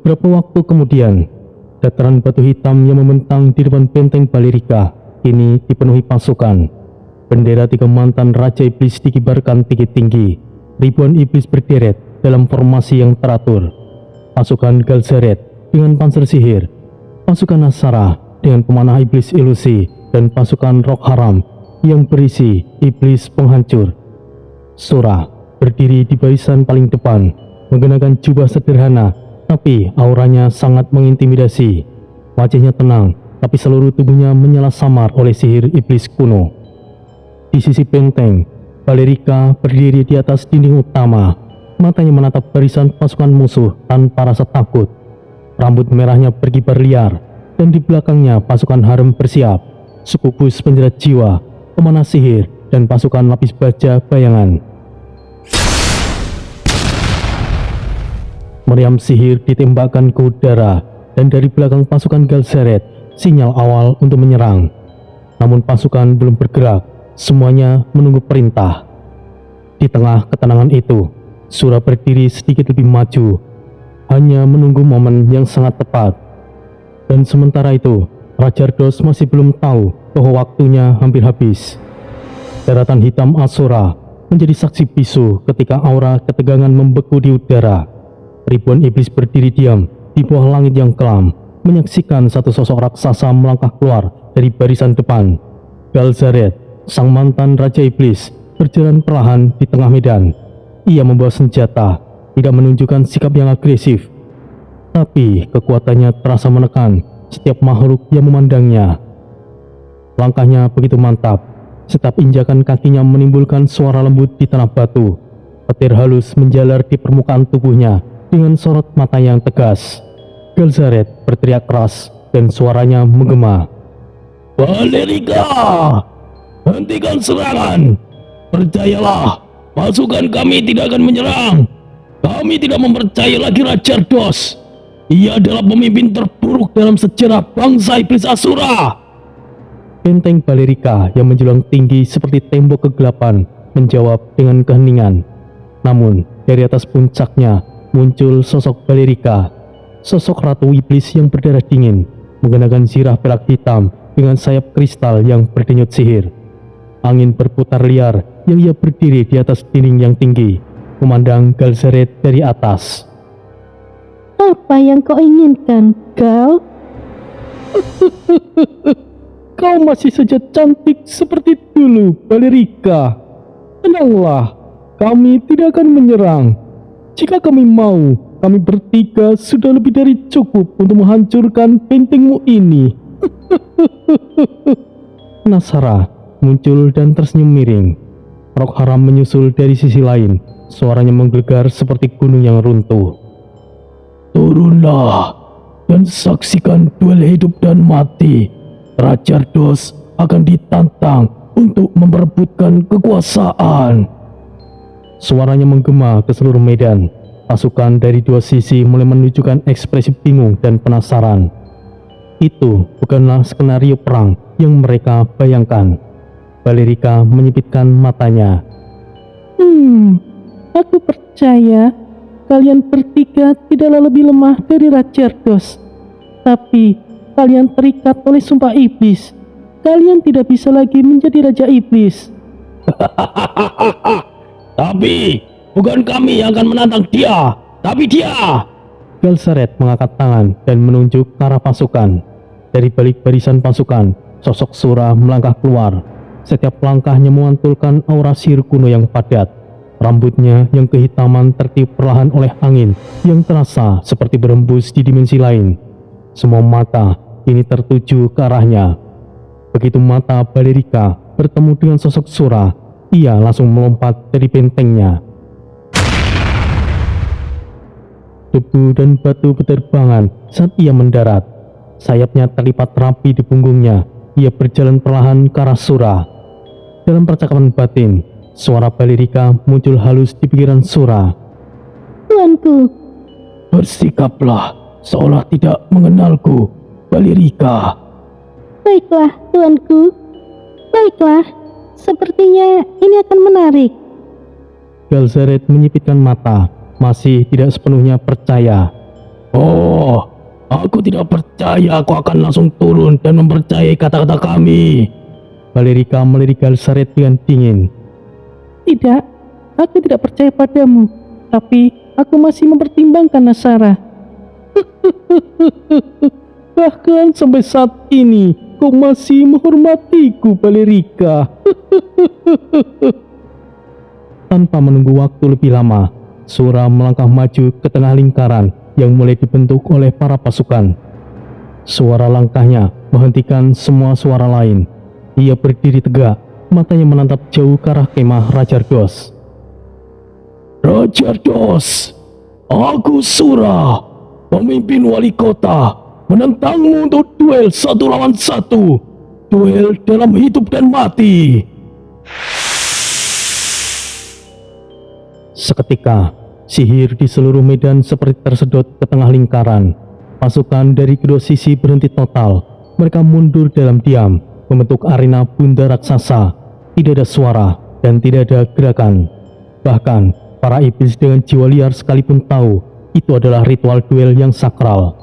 Beberapa waktu kemudian, dataran batu hitam yang membentang di depan benteng Balerica kini dipenuhi pasukan. Bendera 3 mantan Raja Iblis dikibarkan tinggi-tinggi. Ribuan iblis berderet dalam formasi yang teratur. Pasukan Galzaret dengan panser sihir, pasukan Nasara dengan pemanah iblis ilusi, dan pasukan Roh Haram yang berisi iblis penghancur. Sura berdiri di barisan paling depan, mengenakan jubah sederhana, tapi auranya sangat mengintimidasi. Wajahnya tenang, tapi seluruh tubuhnya menyala samar oleh sihir iblis kuno. Di sisi benteng, Balerica berdiri di atas dinding utama. Matanya menatap barisan pasukan musuh tanpa rasa takut. Rambut merahnya berkibar liar, dan di belakangnya pasukan harem bersiap. Suku bus penjerat jiwa, pemanah sihir, dan pasukan lapis baja bayangan. Meriam sihir ditembakkan ke udara, dan dari belakang pasukan Galzaret, sinyal awal untuk menyerang. Namun pasukan belum bergerak, semuanya menunggu perintah. Di tengah ketenangan itu, Sura berdiri sedikit lebih maju, hanya menunggu momen yang sangat tepat. Dan sementara itu, Raja Ardos masih belum tahu bahwa waktunya hampir habis. Daratan hitam Asura menjadi saksi bisu ketika aura ketegangan membeku di udara. Ribuan iblis berdiri diam di bawah langit yang kelam, menyaksikan satu sosok raksasa melangkah keluar dari barisan depan. Galzaret, sang mantan Raja Iblis, berjalan perlahan di tengah medan. Ia membawa senjata, tidak menunjukkan sikap yang agresif, tapi kekuatannya terasa menekan setiap makhluk yang memandangnya. Langkahnya begitu mantap, setiap injakan kakinya menimbulkan suara lembut di tanah batu. Petir halus menjalar di permukaan tubuhnya dengan sorot mata yang tegas. Galzaret berteriak keras dan suaranya menggema. Balerica, hentikan serangan. Percayalah, pasukan kami tidak akan menyerang. Kami tidak mempercayai lagi Raja Ardos. Ia adalah pemimpin terburuk dalam sejarah bangsa iblis Asura. Benteng Balerica yang menjulang tinggi seperti tembok kegelapan menjawab dengan keheningan. Namun dari atas puncaknya muncul sosok Balerica, sosok ratu iblis yang berdarah dingin, mengenakan zirah perak hitam dengan sayap kristal yang berdenyut sihir. Angin berputar liar yang ia berdiri di atas dinding yang tinggi, memandang Galzaret dari atas. Apa yang kau inginkan, Gal? Kau masih saja cantik seperti dulu, Balerica. Tenanglah, kami tidak akan menyerang. Jika kami mau, kami bertiga sudah lebih dari cukup untuk menghancurkan bentengmu ini. Nasara muncul dan tersenyum miring. Roh Haram menyusul dari sisi lain, suaranya menggelegar seperti gunung yang runtuh. Turunlah dan saksikan duel hidup dan mati. Raja Ardos akan ditantang untuk memperebutkan kekuasaan. Suaranya menggema ke seluruh medan. Pasukan dari dua sisi mulai menunjukkan ekspresi bingung dan penasaran. Itu bukanlah skenario perang yang mereka bayangkan. Balerica menyipitkan matanya. Aku percaya kalian bertiga tidaklah lebih lemah dari Raja Ardos. Tapi kalian terikat oleh sumpah iblis. Kalian tidak bisa lagi menjadi Raja Iblis. Tapi bukan kami yang akan menantang dia, tapi dia. Galzaret mengangkat tangan dan menunjuk ke arah pasukan. Dari balik barisan pasukan, sosok Sura melangkah keluar. Setiap langkahnya memantulkan aura sihir kuno yang padat. Rambutnya yang kehitaman tertiup perlahan oleh angin yang terasa seperti berembus di dimensi lain. Semua mata ini tertuju ke arahnya. Begitu mata Balerica bertemu dengan sosok Sura, ia langsung melompat dari bentengnya. Debu dan batu berterbangan saat ia mendarat. Sayapnya terlipat rapi di punggungnya. Ia berjalan perlahan ke arah Sura. Dalam percakapan batin, suara Balerica muncul halus di pikiran Sura. Tuanku, Bersikaplah seolah tidak mengenalku, Balerica. baiklah tuanku. Baiklah, sepertinya ini akan menarik. Galzaret menyipitkan mata, masih tidak sepenuhnya percaya. Oh, aku tidak percaya kau akan langsung turun dan mempercayai kata-kata kami. Valerika melirik Gelseret dengan dingin. Tidak, aku tidak percaya padamu, tapi aku masih mempertimbangkan Nasara. Bahkan sampai saat ini kau masih menghormatiku, Valerika. Tanpa menunggu waktu lebih lama, Sura melangkah maju ke tengah lingkaran yang mulai dibentuk oleh para pasukan. Suara langkahnya menghentikan semua suara lain. Ia berdiri tegak, matanya menatap jauh ke arah kemah Rajardos. Rajardos, aku Sura, pemimpin wali kota, menentangmu untuk duel 1 lawan 1. Duel dalam hidup dan mati. Seketika, sihir di seluruh medan seperti tersedot ke tengah lingkaran. Pasukan dari kedua sisi berhenti total. Mereka mundur dalam diam, membentuk arena bunda raksasa. Tidak ada suara dan tidak ada gerakan. Bahkan, para iblis dengan jiwa liar sekalipun tahu itu adalah ritual duel yang sakral.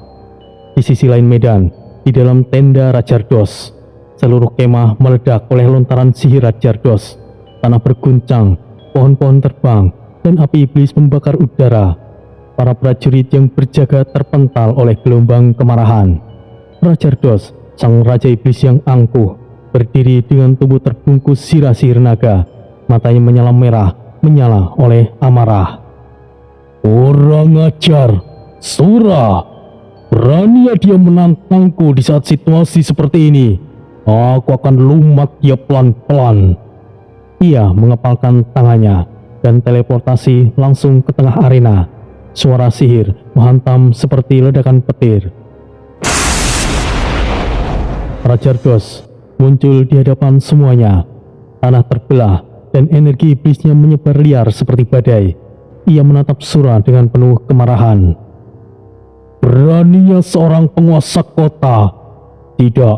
Di sisi lain medan, di dalam tenda Rajardos, seluruh kemah meledak oleh lontaran sihir Rajardos. Tanah berguncang, pohon-pohon terbang, dan api iblis membakar udara. Para prajurit yang berjaga terpental oleh gelombang kemarahan. Rajardos, sang raja iblis yang angkuh, berdiri dengan tubuh terbungkus sirah-sihir naga. Matanya menyala merah, menyala oleh amarah. Kurang ajar, Sura. Beraninya dia menantangku di saat situasi seperti ini. Aku akan lumat dia pelan-pelan. Ia mengepalkan tangannya dan teleportasi langsung ke tengah arena. Suara sihir menghantam seperti ledakan petir. Rajardos muncul di hadapan semuanya. Tanah terbelah dan energi iblisnya menyebar liar seperti badai. Ia menatap Sura dengan penuh kemarahan. Beraninya seorang penguasa kota. Tidak,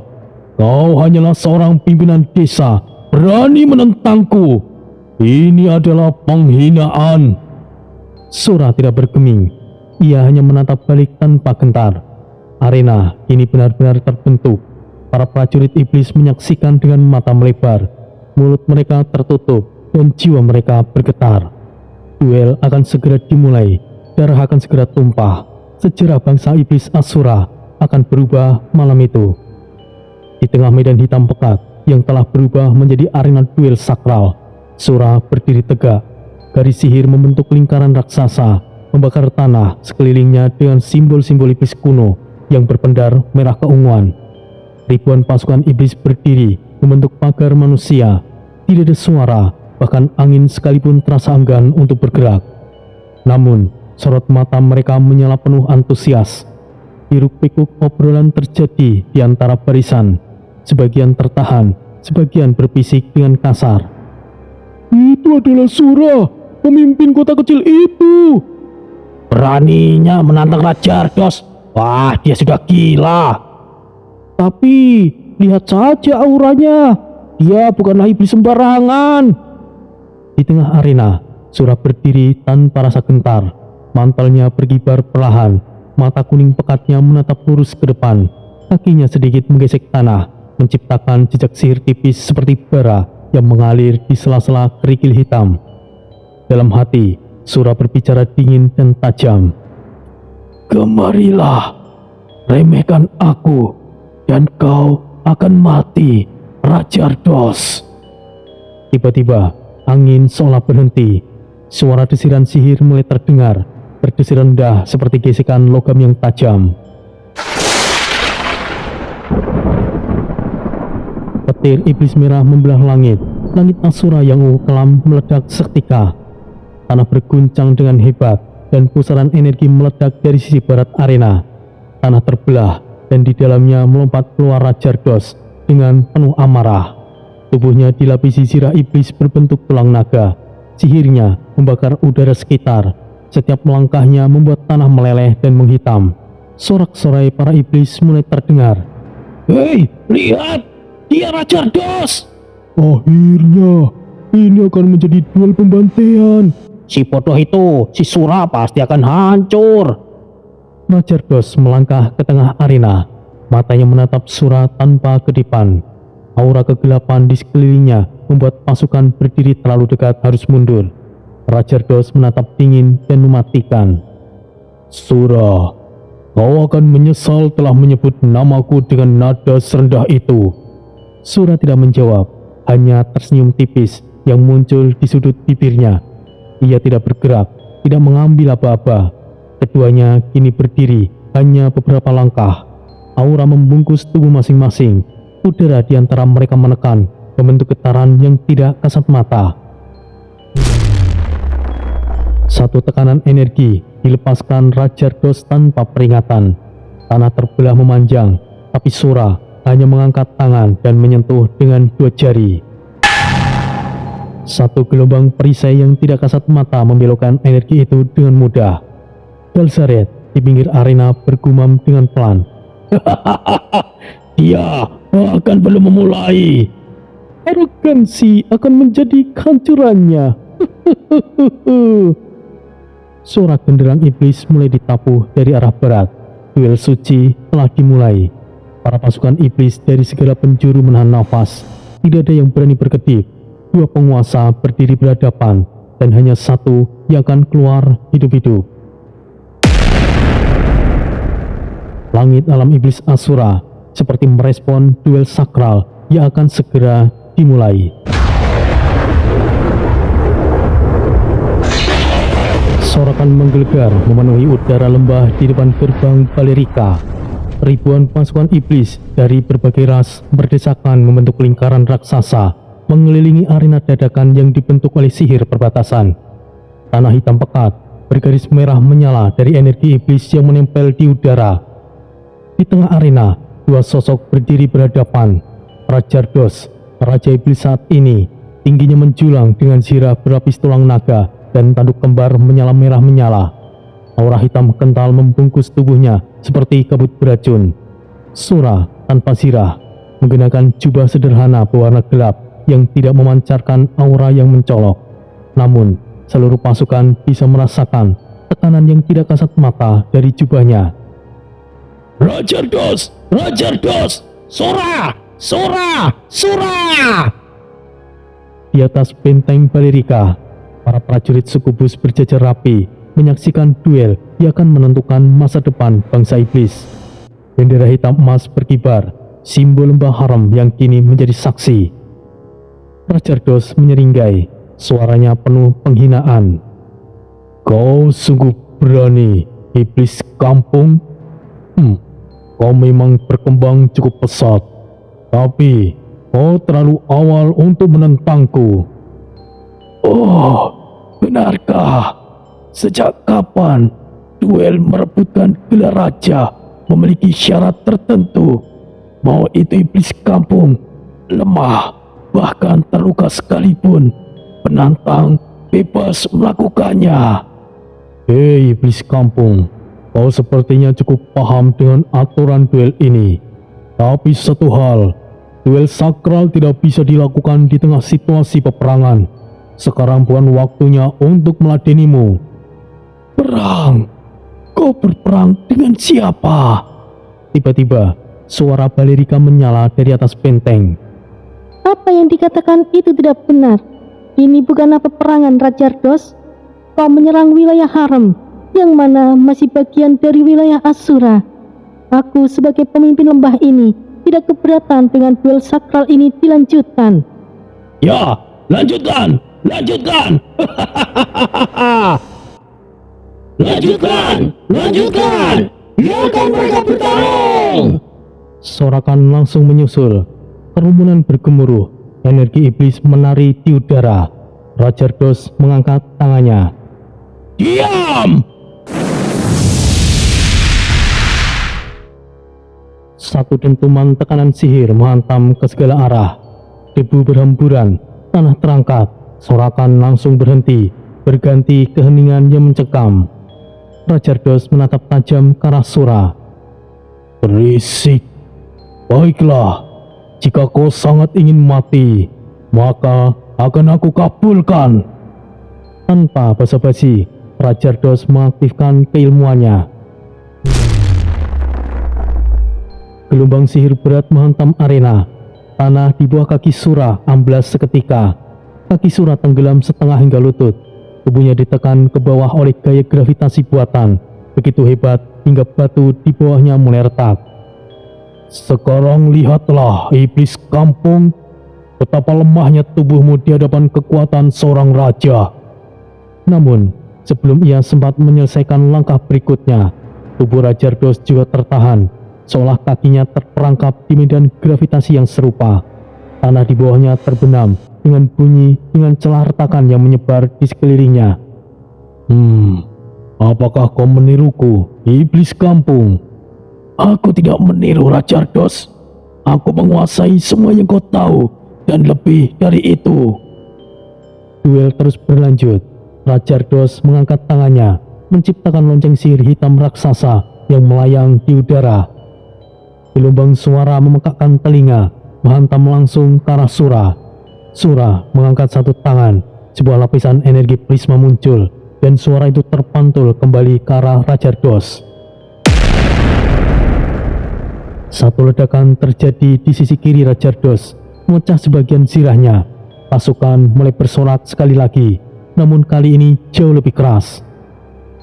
kau hanyalah seorang pimpinan desa. Berani menentangku. Ini adalah penghinaan. Sura tidak bergeming. Ia hanya menatap balik tanpa gentar. Arena ini benar-benar terbentuk. Para prajurit iblis menyaksikan dengan mata melebar. Mulut mereka tertutup dan jiwa mereka bergetar. Duel akan segera dimulai. Darah akan segera tumpah. Sejarah bangsa iblis Asura akan berubah malam itu. Di tengah medan hitam pekat yang telah berubah menjadi arena duel sakral, Sura berdiri tegak. Garis sihir membentuk lingkaran raksasa, membakar tanah sekelilingnya dengan simbol-simbol iblis kuno yang berpendar merah keunguan. Ribuan pasukan iblis berdiri membentuk pagar manusia. Tidak ada suara, bahkan angin sekalipun terasa enggan untuk bergerak. Namun, sorot mata mereka menyala penuh antusias. Hiruk-pikuk obrolan terjadi di antara barisan. Sebagian tertahan, sebagian berbisik dengan kasar. Itu adalah Sura, pemimpin kota kecil itu. Beraninya menantang Rajardos. Wah, dia sudah gila. Tapi, lihat saja auranya. Dia bukanlah iblis sembarangan. Di tengah arena, Sura berdiri tanpa rasa gentar. Mantelnya berkibar perlahan. Mata kuning pekatnya menatap lurus ke depan. Kakinya sedikit menggesek tanah, menciptakan jejak sihir tipis seperti bara yang mengalir di sela-sela kerikil hitam. Dalam hati, Sura berbicara dingin dan tajam. Kemarilah, remehkan aku, dan kau akan mati, Rajardos. Tiba-tiba, angin seolah berhenti. Suara desiran sihir mulai terdengar, berdesir rendah seperti gesekan logam yang tajam. Petir iblis merah membelah langit. Langit Asura yang ungu kelam meledak seketika. Tanah berguncang dengan hebat dan pusaran energi meledak dari sisi barat arena. Tanah terbelah dan di dalamnya melompat keluar Rajardos dengan penuh amarah. Tubuhnya dilapisi zirah iblis berbentuk tulang naga. Sihirnya membakar udara sekitar. Setiap melangkahnya membuat tanah meleleh dan menghitam. Sorak-sorai para iblis mulai terdengar. Hei, lihat! Dia Rajardos! Akhirnya, ini akan menjadi duel pembantaian. Si bodoh itu, si Sura pasti akan hancur. Rajardos melangkah ke tengah arena, matanya menatap Sura tanpa kedipan. Aura kegelapan di sekelilingnya membuat pasukan berdiri terlalu dekat harus mundur. Rajardos menatap dingin dan mematikan. Sura, kau akan menyesal telah menyebut namaku dengan nada serendah itu. Sura tidak menjawab, hanya tersenyum tipis yang muncul di sudut bibirnya. Ia tidak bergerak, tidak mengambil apa-apa. Keduanya kini berdiri hanya beberapa langkah. Aura membungkus tubuh masing-masing. Udara di antara mereka menekan, membentuk getaran yang tidak kasat mata. Satu tekanan energi dilepaskan Rajardos tanpa peringatan. Tanah terbelah memanjang, tapi Sura hanya mengangkat tangan dan menyentuh dengan 2 jari. Satu gelombang perisai yang tidak kasat mata membelokkan energi itu dengan mudah. Galsareth di pinggir arena bergumam dengan pelan. Dia bahkan belum memulai. Arogansi akan menjadi kehancurannya. Suara genderang iblis mulai ditabuh dari arah barat. Duel suci telah dimulai. Para pasukan iblis dari segala penjuru menahan nafas. Tidak ada yang berani berkedip. 2 penguasa berdiri berhadapan dan hanya satu yang akan keluar hidup-hidup. Langit alam iblis Asura seperti merespon duel sakral yang akan segera dimulai. Sorakan menggelegar memenuhi udara lembah di depan gerbang Valerika. Ribuan pasukan iblis dari berbagai ras berdesakan membentuk lingkaran raksasa mengelilingi arena dadakan yang dibentuk oleh sihir perbatasan. Tanah hitam pekat bergaris merah menyala dari energi iblis yang menempel di udara. Di tengah arena, 2 sosok berdiri berhadapan. Rajardos, raja iblis saat ini, tingginya menjulang dengan zirah berlapis tulang naga dan tanduk kembar menyala merah menyala. Aura hitam kental membungkus tubuhnya seperti kabut beracun. Sura tanpa zirah, menggunakan jubah sederhana berwarna gelap yang tidak memancarkan aura yang mencolok. Namun, seluruh pasukan bisa merasakan tekanan yang tidak kasat mata dari jubahnya. Rajardos, Rajardos, Sura, Sura, Sura. Di atas benteng Valerika, para prajurit suku Bus berjajar rapi menyaksikan duel yang akan menentukan masa depan bangsa iblis. Bendera hitam emas berkibar, simbol lembah haram yang kini menjadi saksi. Rajardos menyeringai, suaranya penuh penghinaan. Kau sungguh berani, iblis kampung. Kau memang berkembang cukup pesat, tapi kau terlalu awal untuk menentangku. Oh, benarkah? Sejak kapan duel merebutkan gelar raja memiliki syarat tertentu? Mau itu iblis kampung, lemah, bahkan terluka sekalipun, penantang bebas melakukannya. Hei iblis kampung, kau sepertinya cukup paham dengan aturan duel ini. Tapi satu hal, duel sakral tidak bisa dilakukan di tengah situasi peperangan. Sekarang bukan waktunya untuk meladenimu. Perang? Kau berperang dengan siapa? Tiba-tiba, suara Valerika menyala dari atas benteng. Apa yang dikatakan itu tidak benar. Ini bukanlah peperangan, Rajardos. Kau menyerang wilayah haram, yang mana masih bagian dari wilayah Asura. Aku sebagai pemimpin lembah ini tidak keberatan dengan duel sakral ini dilanjutkan. Ya, lanjutkan, lanjutkan. Lanjutkan, lanjutkan. Biarkan mereka bertarung. Sorakan langsung menyusul. Kerumunan bergemuruh. Energi iblis menari di udara. Rajardos mengangkat tangannya. Diam! Satu dentuman tekanan sihir menghantam ke segala arah. Debu berhamburan, tanah terangkat. Sorakan langsung berhenti, berganti keheningan yang mencekam. Rajardos menatap tajam ke arah Sura. Berisik. Baiklah, jika kau sangat ingin mati, maka akan aku kabulkan. Tanpa basa-basi, Rajardos mengaktifkan keilmuannya. Gelombang sihir berat menghantam arena. Tanah di bawah kaki Sura amblas seketika. Kaki Sura tenggelam setengah hingga lutut. Tubuhnya ditekan ke bawah oleh gaya gravitasi buatan. Begitu hebat hingga batu di bawahnya mulai retak. Sekarang lihatlah iblis kampung, betapa lemahnya tubuhmu di hadapan kekuatan seorang raja. Namun, sebelum ia sempat menyelesaikan langkah berikutnya, tubuh Raja Ardos juga tertahan, seolah kakinya terperangkap di medan gravitasi yang serupa. Tanah di bawahnya terbenam dengan bunyi dengan celah retakan yang menyebar di sekelilingnya. Apakah kau meniruku, iblis kampung? Aku tidak meniru Raja Ardos. Aku menguasai semua yang kau tahu dan lebih dari itu. Duel terus berlanjut. Raja Ardos mengangkat tangannya, menciptakan lonceng sihir hitam raksasa yang melayang di udara. Gelombang suara memekakkan telinga, menghantam langsung ke arah Sura. Sura mengangkat satu tangan, sebuah lapisan energi prisma muncul, dan suara itu terpantul kembali ke arah Raja Ardos. Satu ledakan terjadi di sisi kiri Raja Ardos, memecah sebagian sirahnya. Pasukan mulai bersorak sekali lagi, namun kali ini jauh lebih keras.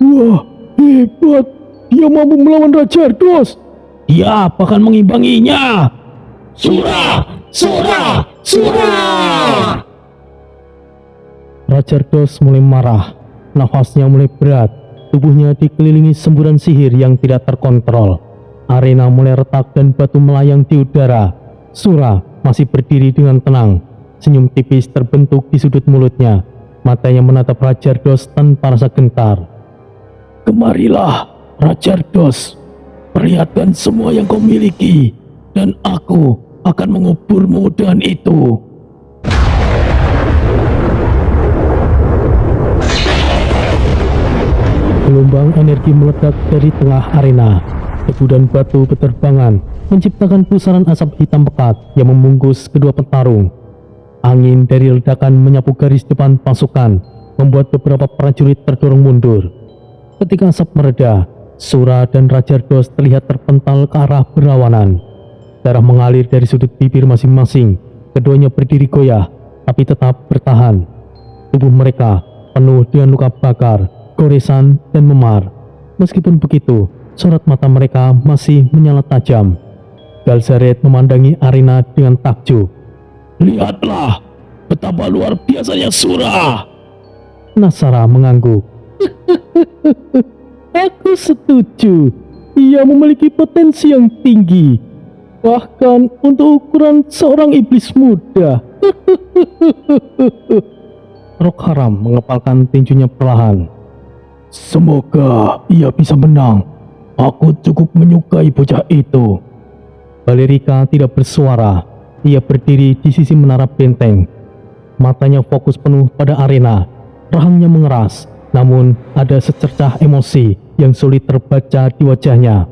Wah, hebat! Dia mampu melawan Raja Ardos. Dia bahkan mengimbanginya. Sura! Sura! Sura! Raja Ardos mulai marah, nafasnya mulai berat, tubuhnya dikelilingi semburan sihir yang tidak terkontrol. Arena mulai retak dan batu melayang di udara. Sura masih berdiri dengan tenang, senyum tipis terbentuk di sudut mulutnya. Matanya menatap Raja Ardos tanpa rasa gentar. Kemarilah, Raja Ardos. Perlihatkan semua yang kau miliki, dan aku akan menguburmu dengan itu. Gelombang energi meledak dari tengah arena. Debu dan batu berterbangan, menciptakan pusaran asap hitam pekat yang membungkus kedua petarung. Angin dari ledakan menyapu garis depan pasukan, membuat beberapa prajurit terdorong mundur. Ketika asap mereda, Sura dan Raja Ardos terlihat terpental ke arah berlawanan. Darah mengalir dari sudut bibir masing-masing. Keduanya berdiri goyah, tapi tetap bertahan. Tubuh mereka penuh dengan luka bakar, goresan, dan memar. Meskipun begitu, sorot mata mereka masih menyala tajam. Galzaret memandangi arena dengan takjub. Lihatlah betapa luar biasanya Sura. Nasara mengangguk. Aku setuju. Ia memiliki potensi yang tinggi, bahkan untuk ukuran seorang iblis muda. Rok Haram mengepalkan tinjunya perlahan. Semoga ia bisa menang. Aku cukup menyukai bocah itu. Valerika tidak bersuara. Ia berdiri di sisi menara benteng. Matanya fokus penuh pada arena. Rahangnya mengeras, namun ada secercah emosi yang sulit terbaca di wajahnya.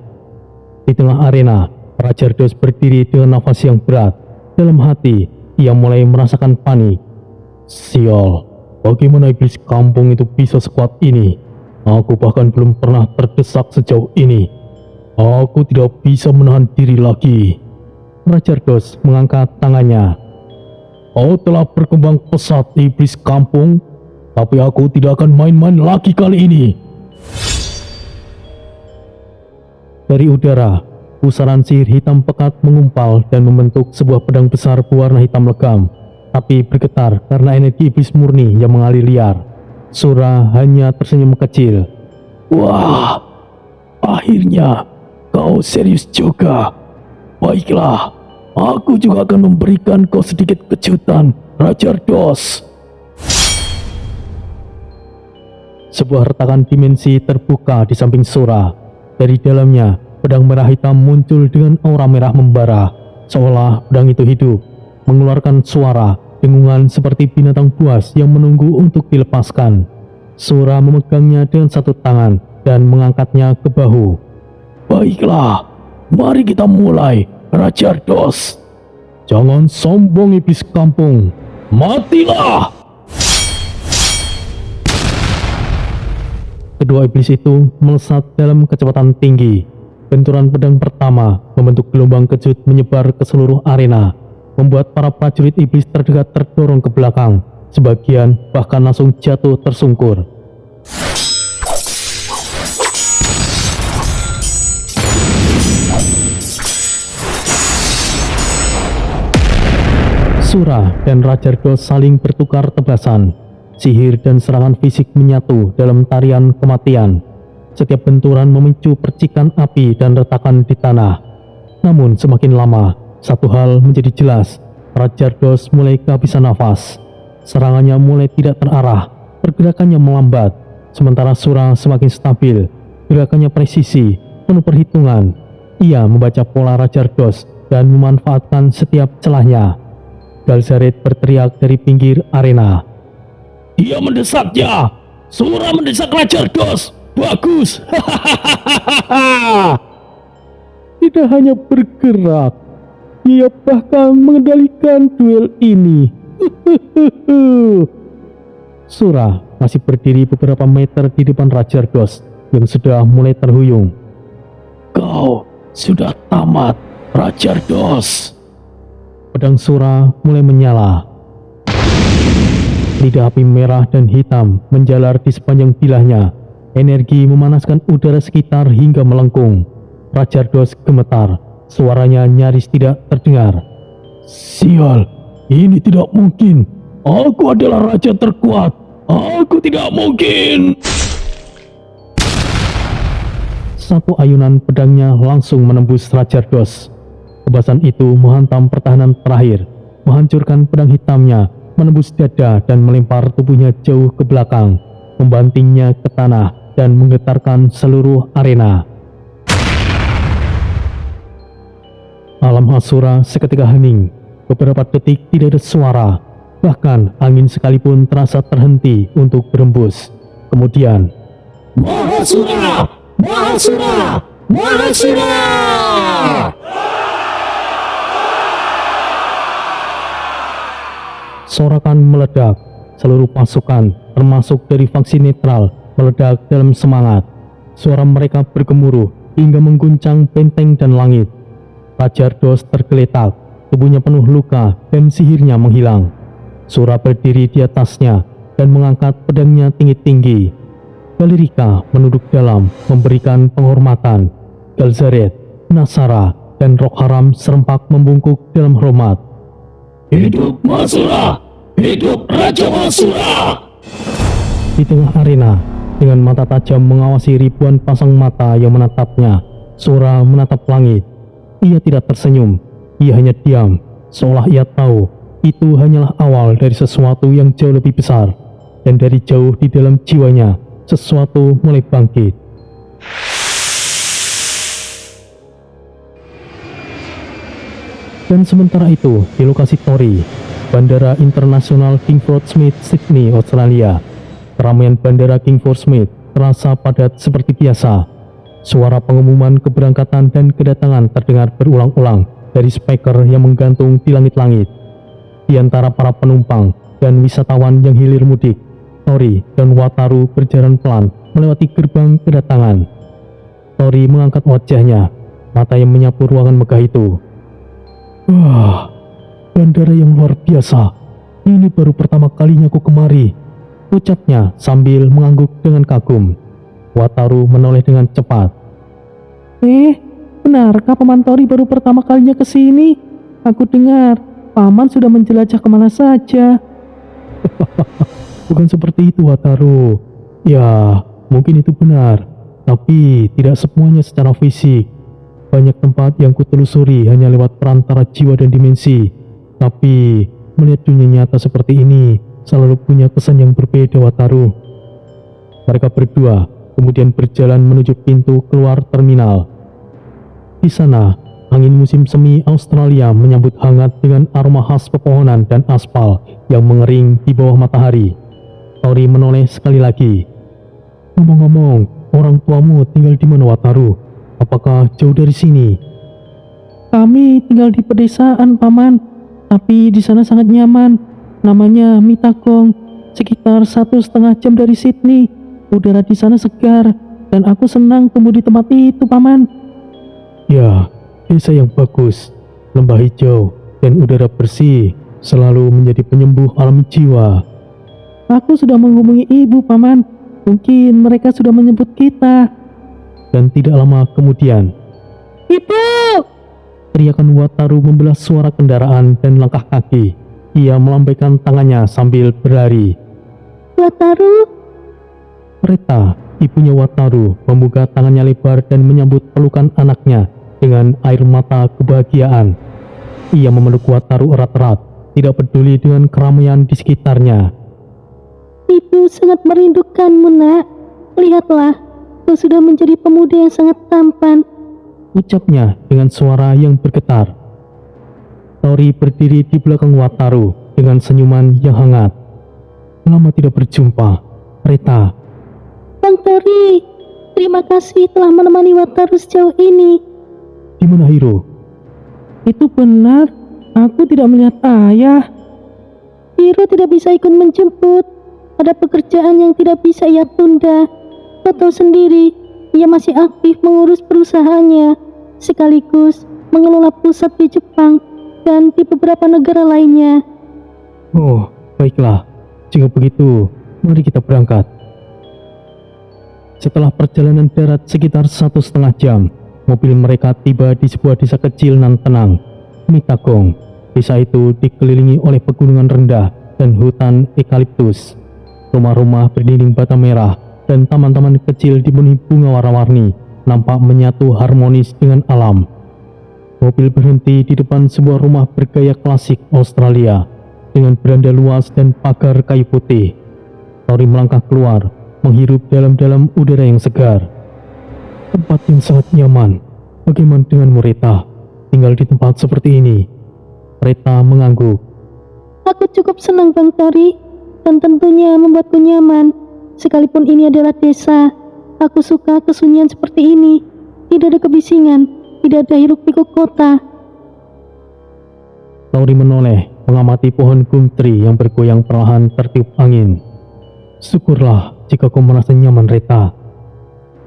Di tengah arena, Raja Ardos berdiri dengan nafas yang berat. Dalam hati, ia mulai merasakan panik. Sial, bagaimana iblis kampung itu bisa sekuat ini? Aku bahkan belum pernah terdesak sejauh ini. Aku tidak bisa menahan diri lagi. Raja Ardos mengangkat tangannya. Kau telah berkembang pesat, iblis kampung, tapi aku tidak akan main-main lagi kali ini. Dari udara, pusaran sihir hitam pekat mengumpal dan membentuk sebuah pedang besar berwarna hitam legam, tapi bergetar karena energi iblis murni yang mengalir liar. Sura hanya tersenyum kecil. Wah, akhirnya kau serius juga. Baiklah, aku juga akan memberikan kau sedikit kejutan, Raja Ardos. Sebuah retakan dimensi terbuka di samping Sura. Dari dalamnya, pedang merah hitam muncul dengan aura merah membara, seolah pedang itu hidup, mengeluarkan suara, dengungan seperti binatang buas yang menunggu untuk dilepaskan. Sura memegangnya dengan satu tangan dan mengangkatnya ke bahu. Baiklah, mari kita mulai, Raja Ardos. Jangan sombong, iblis kampung. Matilah! Kedua iblis itu melesat dalam kecepatan tinggi. Benturan pedang pertama membentuk gelombang kejut menyebar ke seluruh arena, membuat para prajurit iblis terdekat terdorong ke belakang, sebagian bahkan langsung jatuh tersungkur. Sura dan Raja Ardos saling bertukar tebasan. Sihir dan serangan fisik menyatu dalam tarian kematian. Setiap benturan memicu percikan api dan retakan di tanah. Namun semakin lama, satu hal menjadi jelas. Raja Ardos mulai kehabisan nafas. Serangannya mulai tidak terarah, pergerakannya melambat. Sementara Sura semakin stabil, gerakannya presisi, penuh perhitungan. Ia membaca pola Raja Ardos dan memanfaatkan setiap celahnya. Galzaret berteriak dari pinggir arena. Dia mendesaknya. Sura mendesak Raja Ardos. Bagus. Tidak hanya bergerak, ia bahkan mengendalikan duel ini. Sura masih berdiri beberapa meter di depan Raja Ardos yang sudah mulai terhuyung. Kau sudah tamat, Raja Ardos. Pedang Sura mulai menyala. Lidah api merah dan hitam menjalar di sepanjang bilahnya. Energi memanaskan udara sekitar hingga melengkung. Raja Ardos gemetar, suaranya nyaris tidak terdengar. Sial, ini tidak mungkin. Aku adalah raja terkuat. Aku tidak mungkin. Satu ayunan pedangnya langsung menembus Raja Ardos. Tebasan itu menghantam pertahanan terakhir, menghancurkan pedang hitamnya, menembus dada dan melempar tubuhnya jauh ke belakang, membantingnya ke tanah dan menggetarkan seluruh arena. Alam Asura seketika hening. Beberapa detik tidak ada suara, bahkan angin sekalipun terasa terhenti untuk berembus. Kemudian, Mahasura! Mahasura! Mahasura! sorakan meledak. Seluruh pasukan, termasuk dari faksi netral, meledak dalam semangat. Suara mereka bergemuruh hingga mengguncang benteng dan langit. Raja Ardos tergeletak, tubuhnya penuh luka dan sihirnya menghilang. Sura berdiri di atasnya dan mengangkat pedangnya tinggi-tinggi. Galirika menunduk dalam memberikan penghormatan. Galzaret, Nasara, dan Rockharam serempak membungkuk dalam hormat. Hidup Mahasura! Hidup Raja Mahasura! Di tengah arena, dengan mata tajam mengawasi ribuan pasang mata yang menatapnya, Sura menatap langit. Ia tidak tersenyum, ia hanya diam, seolah ia tahu itu hanyalah awal dari sesuatu yang jauh lebih besar. Dan dari jauh di dalam jiwanya, sesuatu mulai bangkit. Dan sementara itu, di lokasi Tori, Bandara Internasional Kingford Smith, Sydney, Australia, keramaian Bandara Kingford Smith terasa padat seperti biasa. Suara pengumuman keberangkatan dan kedatangan terdengar berulang-ulang dari speaker yang menggantung di langit-langit. Di antara para penumpang dan wisatawan yang hilir mudik, Tori dan Wataru berjalan pelan melewati gerbang kedatangan. Tori mengangkat wajahnya, mata yang menyapu ruangan megah itu. Wah, bandara yang luar biasa. Ini baru pertama kalinya aku kemari, ucapnya sambil mengangguk dengan kagum. Wataru menoleh dengan cepat. Benarkah Paman Tori baru pertama kalinya ke sini? Aku dengar Paman sudah menjelajah kemana saja. Bukan seperti itu, Wataru. Ya, mungkin itu benar, tapi tidak semuanya secara fisik. Banyak tempat yang kutelusuri hanya lewat perantara jiwa dan dimensi. Tapi melihat dunia nyata seperti ini selalu punya kesan yang berbeda, Wataru. Mereka berdua kemudian berjalan menuju pintu keluar terminal. Di sana, angin musim semi Australia menyambut hangat dengan aroma khas pepohonan dan aspal yang mengering di bawah matahari. Tori menoleh sekali lagi. Ngomong-ngomong, orang tuamu tinggal di mana, Wataru? Apakah jauh dari sini? Kami tinggal di pedesaan, Paman. Tapi di sana sangat nyaman. Namanya Mitagong. Sekitar 1,5 jam dari Sydney. Udara di sana segar. Dan aku senang tumbuh di tempat itu, Paman. Ya, desa yang bagus, lembah hijau, dan udara bersih selalu menjadi penyembuh alam jiwa. Aku sudah menghubungi ibu, Paman. Mungkin mereka sudah menyebut kita. Dan tidak lama kemudian, Ibu! teriakan Wataru membelah suara kendaraan dan langkah kaki. Ia melambaikan tangannya sambil berlari. Wataru? Reta, ibunya Wataru, membuka tangannya lebar dan menyambut pelukan anaknya dengan air mata kebahagiaan. Ia memeluk Wataru erat-erat, tidak peduli dengan keramaian di sekitarnya. Ibu sangat merindukanmu, nak. Lihatlah, kau sudah menjadi pemuda yang sangat tampan. Ucapnya dengan suara yang bergetar. Tori berdiri di belakang Wataru dengan senyuman yang hangat. Lama tidak berjumpa, Reta. Bang Tori, terima kasih telah menemani Wataru sejauh ini. Di mana Hiro? Itu benar, aku tidak melihat ayah. Hiro tidak bisa ikut menjemput. Ada pekerjaan yang tidak bisa ia tunda. Kau tahu sendiri, ia masih aktif mengurus perusahaannya, sekaligus mengelola pusat di Jepang dan di beberapa negara lainnya. Oh, baiklah. Jika begitu, mari kita berangkat. Setelah perjalanan darat sekitar 1,5 jam, mobil mereka tiba di sebuah desa kecil nan tenang, Mitagong. Desa itu dikelilingi oleh pegunungan rendah dan hutan eukaliptus. Rumah-rumah berdinding bata merah dan taman-taman kecil dipenuhi bunga warna-warni nampak menyatu harmonis dengan alam. Mobil berhenti di depan sebuah rumah bergaya klasik Australia dengan beranda luas dan pagar kayu putih. Tori melangkah keluar, menghirup dalam-dalam udara yang segar. Tempat yang sangat nyaman. Bagaimana denganmu, Reta? Tinggal di tempat seperti ini? Reta mengangguk. Aku cukup senang, Bang Tori, dan tentunya membuatku nyaman. Sekalipun ini adalah desa, aku suka kesunyian seperti ini. Tidak ada kebisingan, tidak ada hiruk-pikuk kota. Tori menoleh, mengamati pohon gum tree yang bergoyang perlahan tertiup angin. Syukurlah jika kau merasa nyaman, Reta.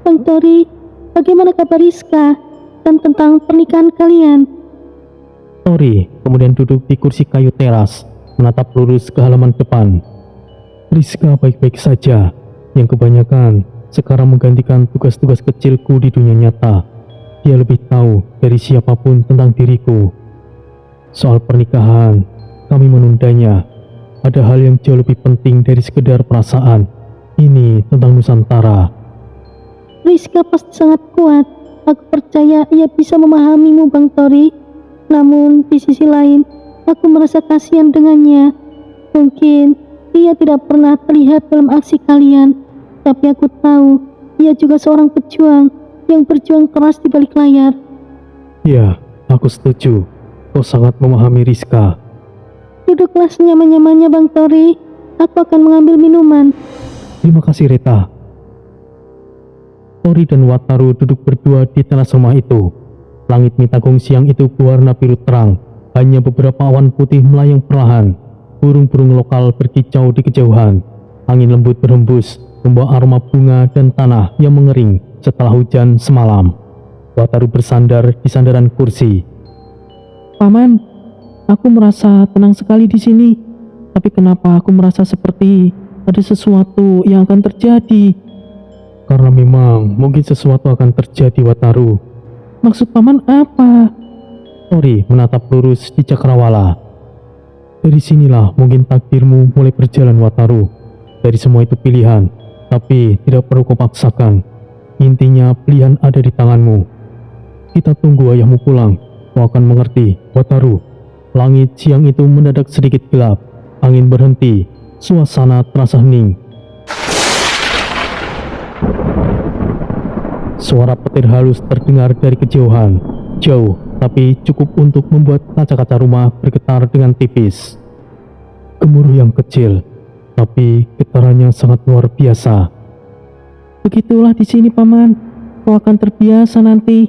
Bang Tori, bagaimana kabar Rizka dan tentang pernikahan kalian? Tori kemudian duduk di kursi kayu teras, menatap lurus ke halaman depan. Rizka baik-baik saja, yang kebanyakan sekarang menggantikan tugas-tugas kecilku di dunia nyata. Dia lebih tahu dari siapapun tentang diriku. Soal pernikahan, kami menundanya. Ada hal yang jauh lebih penting dari sekedar perasaan. Ini tentang Nusantara. Rizka pasti sangat kuat. Aku percaya ia bisa memahamimu, Bang Tori. Namun di sisi lain, aku merasa kasihan dengannya. Mungkin ia tidak pernah terlihat dalam aksi kalian, tapi aku tahu ia juga seorang pejuang yang berjuang keras di balik layar. Ya, aku setuju. Kau sangat memahami Rizka. Duduklah senyaman-nyamannya, Bang Tori. Aku akan mengambil minuman. Terima kasih, Reta. Tori dan Wataru duduk berdua di teras rumah itu. Langit Mitagong siang itu berwarna biru terang. Hanya beberapa awan putih melayang perlahan. Burung-burung lokal berkicau di kejauhan. Angin lembut berhembus, membawa aroma bunga dan tanah yang mengering setelah hujan semalam. Wataru bersandar di sandaran kursi. Paman, aku merasa tenang sekali di sini. Tapi kenapa aku merasa seperti ada sesuatu yang akan terjadi? Karena memang mungkin sesuatu akan terjadi, Wataru. Maksud Paman apa? Tori menatap lurus di cakrawala. Dari sinilah mungkin takdirmu mulai berjalan, Wataru. Dari semua itu pilihan, tapi tidak perlu kau paksakan. Intinya pilihan ada di tanganmu. Kita tunggu ayahmu pulang. Kau akan mengerti, Wataru. Langit siang itu mendadak sedikit gelap. Angin berhenti. Suasana terasa hening. Suara petir halus terdengar dari kejauhan. Jauh, tapi cukup untuk membuat kaca-kaca rumah bergetar dengan tipis. Gemuruh yang kecil, tapi getarannya sangat luar biasa. Begitulah di sini, Paman. Kau akan terbiasa nanti.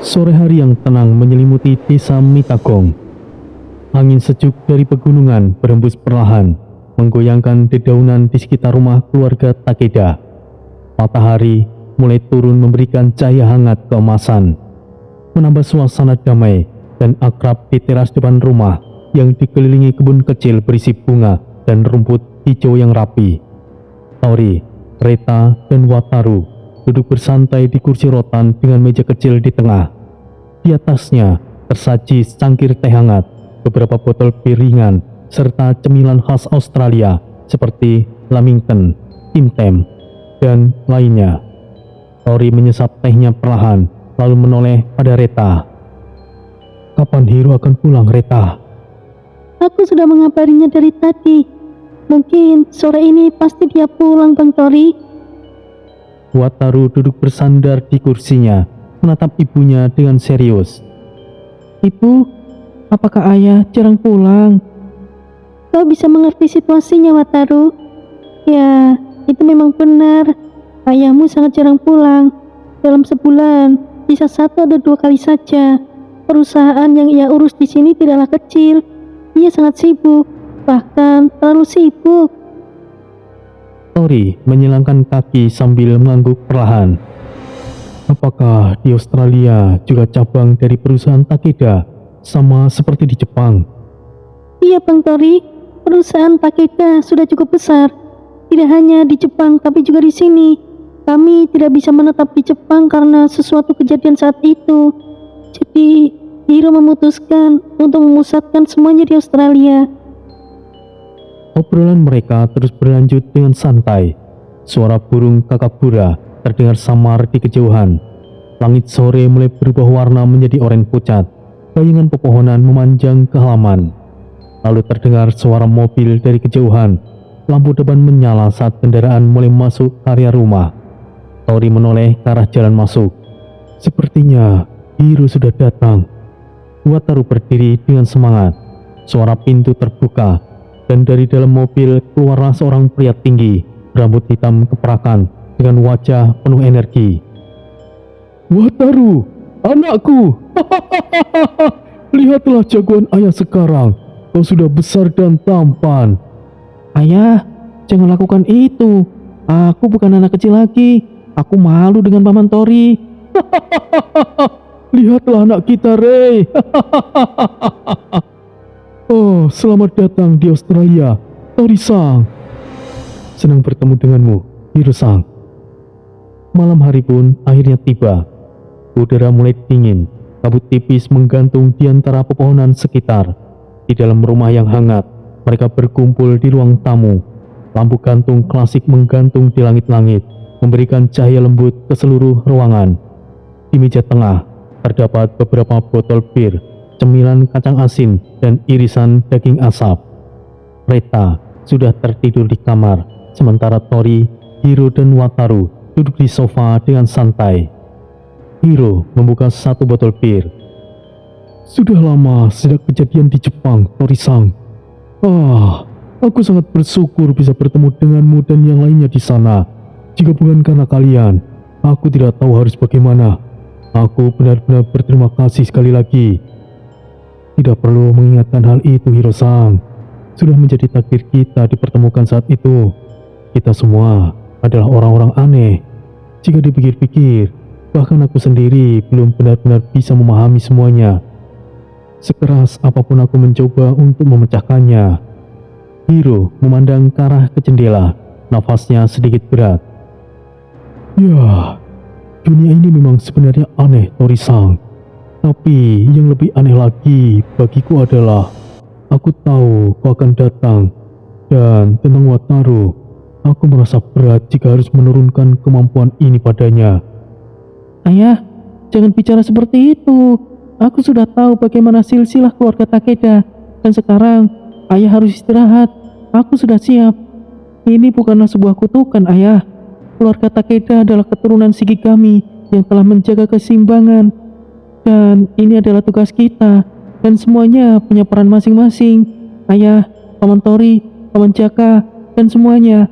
Sore hari yang tenang menyelimuti desa Mitagong. Angin sejuk dari pegunungan berembus perlahan, menggoyangkan dedaunan di sekitar rumah keluarga Takeda. Matahari mulai turun memberikan cahaya hangat keemasan, menambah suasana damai dan akrab di teras depan rumah yang dikelilingi kebun kecil berisi bunga dan rumput hijau yang rapi. Tori, Reta, dan Wataru duduk bersantai di kursi rotan dengan meja kecil di tengah. Di atasnya tersaji secangkir teh hangat, beberapa botol bir ringan, serta cemilan khas Australia seperti Lamington, Tim Tam, dan lainnya. Tori menyesap tehnya perlahan, lalu menoleh pada Reta. "Kapan Hiro akan pulang, Reta?" Aku sudah mengabarinya dari tadi. Mungkin sore ini pasti dia pulang, Bang Tori. Wataru duduk bersandar di kursinya, menatap ibunya dengan serius. Ibu, apakah ayah jarang pulang? Kau bisa mengerti situasinya, Wataru. Ya, itu memang benar. Ayahmu sangat jarang pulang. Dalam sebulan, bisa 1 atau 2 kali saja. Perusahaan yang ia urus di sini tidaklah kecil. Ia sangat sibuk, bahkan terlalu sibuk. Tori menyilangkan kaki sambil mengangguk perlahan. Apakah di Australia juga cabang dari perusahaan Takeda, sama seperti di Jepang? Iya, Bang Tori. Perusahaan Takeda sudah cukup besar. Tidak hanya di Jepang, tapi juga di sini. Kami tidak bisa menetap di Jepang karena sesuatu kejadian saat itu. Jadi, Hiro memutuskan untuk memusatkan semuanya di Australia. Obrolan mereka terus berlanjut dengan santai. Suara burung kakabura terdengar samar di kejauhan. Langit sore mulai berubah warna menjadi oranye pucat. Bayangan pepohonan memanjang ke halaman. Lalu terdengar suara mobil dari kejauhan. Lampu depan menyala saat kendaraan mulai masuk area rumah. Tori menoleh ke arah jalan masuk. Sepertinya Hiro sudah datang. Wataru berdiri dengan semangat. Suara pintu terbuka, dan dari dalam mobil keluarlah seorang pria tinggi, rambut hitam keperakan, dengan wajah penuh energi. "Wataru, anakku! Lihatlah jagoan ayah sekarang. Kau sudah besar dan tampan." Ayah, jangan lakukan itu. Aku bukan anak kecil lagi. Aku malu dengan Paman Tori. Lihatlah anak kita, Rei. Oh, selamat datang di Australia, Tori-san. Senang bertemu denganmu, Hiro-san. Malam hari pun akhirnya tiba. Udara mulai dingin, kabut tipis menggantung di antara pepohonan sekitar. Di dalam rumah yang hangat, mereka berkumpul di ruang tamu. Lampu gantung klasik menggantung di langit-langit, memberikan cahaya lembut ke seluruh ruangan. Di meja tengah, terdapat beberapa botol bir, cemilan kacang asin, dan irisan daging asap. Reta sudah tertidur di kamar, sementara Tori, Hiro, dan Wataru duduk di sofa dengan santai. Hiro membuka satu botol bir. "Sudah lama sejak kejadian di Jepang, Tori-san. Aku sangat bersyukur bisa bertemu denganmu dan yang lainnya di sana. Jika bukan karena kalian, aku tidak tahu harus bagaimana. Aku benar-benar berterima kasih sekali lagi." "Tidak perlu mengingatkan hal itu, Hiro-san. Sudah menjadi takdir kita dipertemukan saat itu. Kita semua adalah orang-orang aneh. Jika dipikir-pikir, bahkan aku sendiri belum benar-benar bisa memahami semuanya. Sekeras apapun aku mencoba untuk memecahkannya." Hiro memandang ke arah ke jendela, nafasnya sedikit berat. "Ya, dunia ini memang sebenarnya aneh, Tori-san. Tapi yang lebih aneh lagi bagiku adalah aku tahu kau akan datang. Dan tentang Wataru, aku merasa berat jika harus menurunkan kemampuan ini padanya." Ayah, jangan bicara seperti itu. Aku sudah tahu bagaimana silsilah keluarga Takeda. Dan sekarang, ayah harus istirahat. Aku sudah siap. Ini bukanlah sebuah kutukan, ayah. Keluarga Takeda adalah keturunan Shikigami yang telah menjaga keseimbangan. Dan ini adalah tugas kita. Dan semuanya punya peran masing-masing. Ayah, Paman Tori, Paman Jaka, dan semuanya.